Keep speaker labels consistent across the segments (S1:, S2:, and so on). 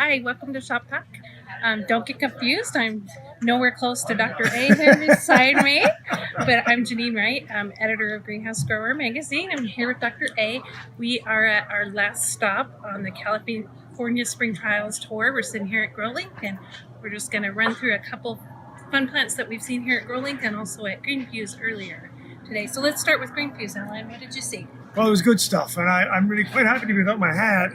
S1: Hi, welcome to Shop Talk. Don't get confused. I'm nowhere close to Dr. A here beside me, but I'm Janeen Wright. I'm editor of Greenhouse Grower magazine. I'm here with Dr. A. We are at our last stop on the California Spring Trials tour. We're sitting here at Gro-Link, and we're just going to run through a couple fun plants that we've seen here at Gro-Link and also at Green Fuse earlier today. So let's start with Green Fuse. Allan, what did you see?
S2: Well, it was good stuff, and I'm really quite happy to be without my hat.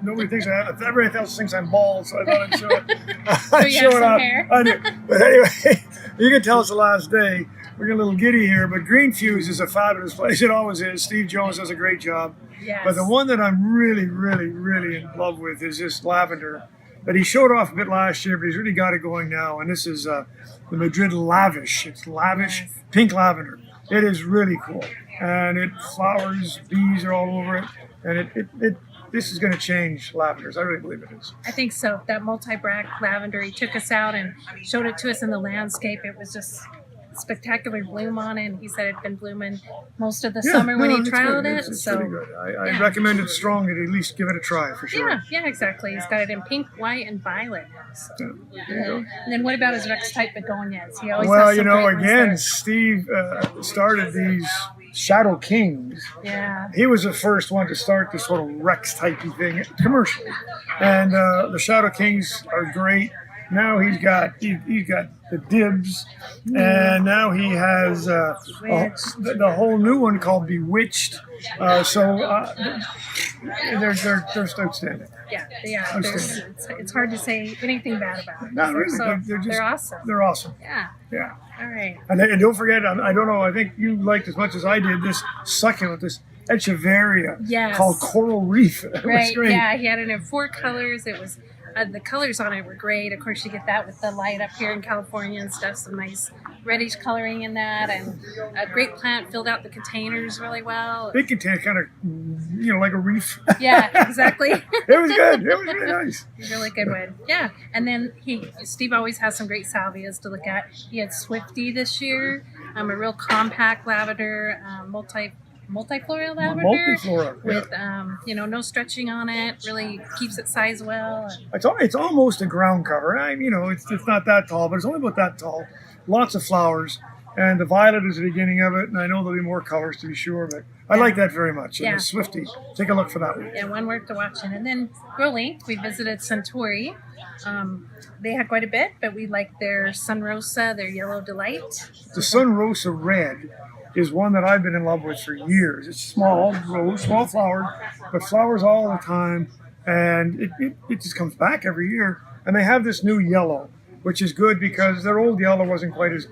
S2: Nobody thinks everybody else thinks I'm bald, so I thought I'd show it.
S1: So you have some hair.
S2: I do. But anyway, you can tell it's the last day. We're getting a little giddy here, but Green Fuse is a fabulous place. It always is. Steve Jones does a great job.
S1: Yes.
S2: But the one that I'm really in love with is this lavender that he showed off a bit last year, but he's really got it going now. And this is the Madrid Lavish. It's lavish pink lavender. It is really cool. And it flowers, bees are all over it. And this is going to change lavenders. I really believe it is.
S1: I think so. That multi-bract lavender, he took us out and showed it to us in the landscape. It was just spectacular bloom on it. And he said it'd been blooming most of the summer when he trialed it.
S2: It's really good. I recommend it strongly to at least give it a try for sure.
S1: Yeah, exactly. He's got it in pink, white, and violet. So.
S2: There you go.
S1: And then what about his Rex type begonias? He always
S2: Well,
S1: has some great ones there.
S2: Steve started these Shadow Kings.
S1: Yeah.
S2: He was the first one to start this sort of Rex typey thing commercially, and the Shadow Kings are great. Now he's got the dibs, and now he has the whole new one called Bewitched. They're just outstanding.
S1: Yeah. It's hard to say anything bad about them.
S2: Not really.
S1: They're awesome.
S2: They're awesome.
S1: Yeah.
S2: Yeah.
S1: All right.
S2: And don't forget, I don't know, I think you liked as much as I did this succulent, this Echeveria called Coral Reef. It was great.
S1: Yeah, he had it in 4 colors. It was the colors on it were great. Of course, you get that with the light up here in California and stuff. Some nice reddish coloring in that, and a great plant. Filled out the containers really well.
S2: Big container, kind of, like a reef.
S1: Yeah, exactly.
S2: It was good. It was really nice.
S1: Really good one. Yeah, and then Steve always has some great salvias to look at. He had Swifty this year, a real compact lavender, multiflora lavender with no stretching on it. Really keeps it size well.
S2: It's almost a ground cover. It's not that tall, but it's only about that tall. Lots of flowers, and the violet is the beginning of it. And I know there'll be more colors to be sure, but I like that very much. And the Swifty, take a look for that one.
S1: Yeah, one worth to watch. And then Gro-Link, we visited Centauri. They had quite a bit, but we liked their Sunrosa, their Yellow Delight.
S2: The Sunrosa Red is one that I've been in love with for years. It's small flower, but flowers all the time, and it just comes back every year. And they have this new yellow, which is good because their old yellow wasn't quite as,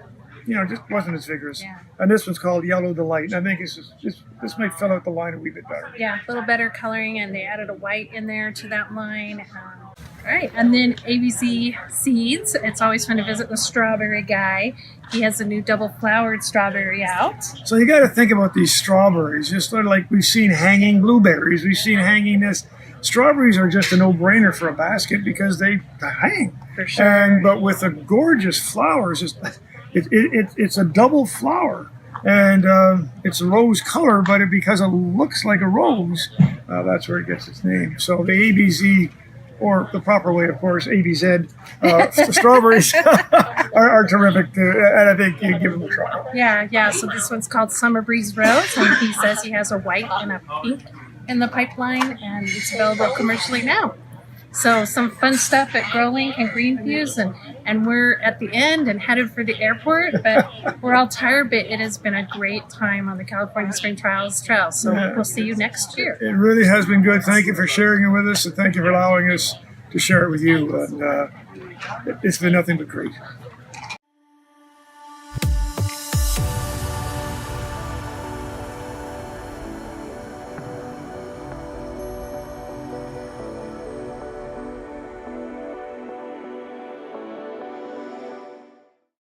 S2: just wasn't as vigorous. Yeah. And this one's called Yellow Delight, and I think this might fill out the line a wee bit better.
S1: Yeah, a little better coloring, and they added a white in there to that line. All right, and then ABZ Seeds. It's always fun to visit the strawberry guy. He has a new double-flowered strawberry out.
S2: So you got to think about these strawberries. Just sort of like we've seen hanging blueberries. We've seen hanging this. Strawberries are just a no-brainer for a basket because they hang.
S1: For sure.
S2: But with the gorgeous flowers, it's a double flower. And it's a rose color, but because it looks like a rose, that's where it gets its name. So the ABZ, or the proper way, of course, ABZ, strawberries are terrific, and I think you give them a try.
S1: Yeah. So this one's called Summer Breeze Rose, and he says he has a white and a pink in the pipeline, and it's available commercially now. So some fun stuff at Gro-Link and Green Fuse, and we're at the end and headed for the airport, but we're all tired, but it has been a great time on the California Spring Trials Trail. So we'll see you next year.
S2: It really has been good. Thank you for sharing it with us, and thank you for allowing us to share it with you. And it's been nothing but great.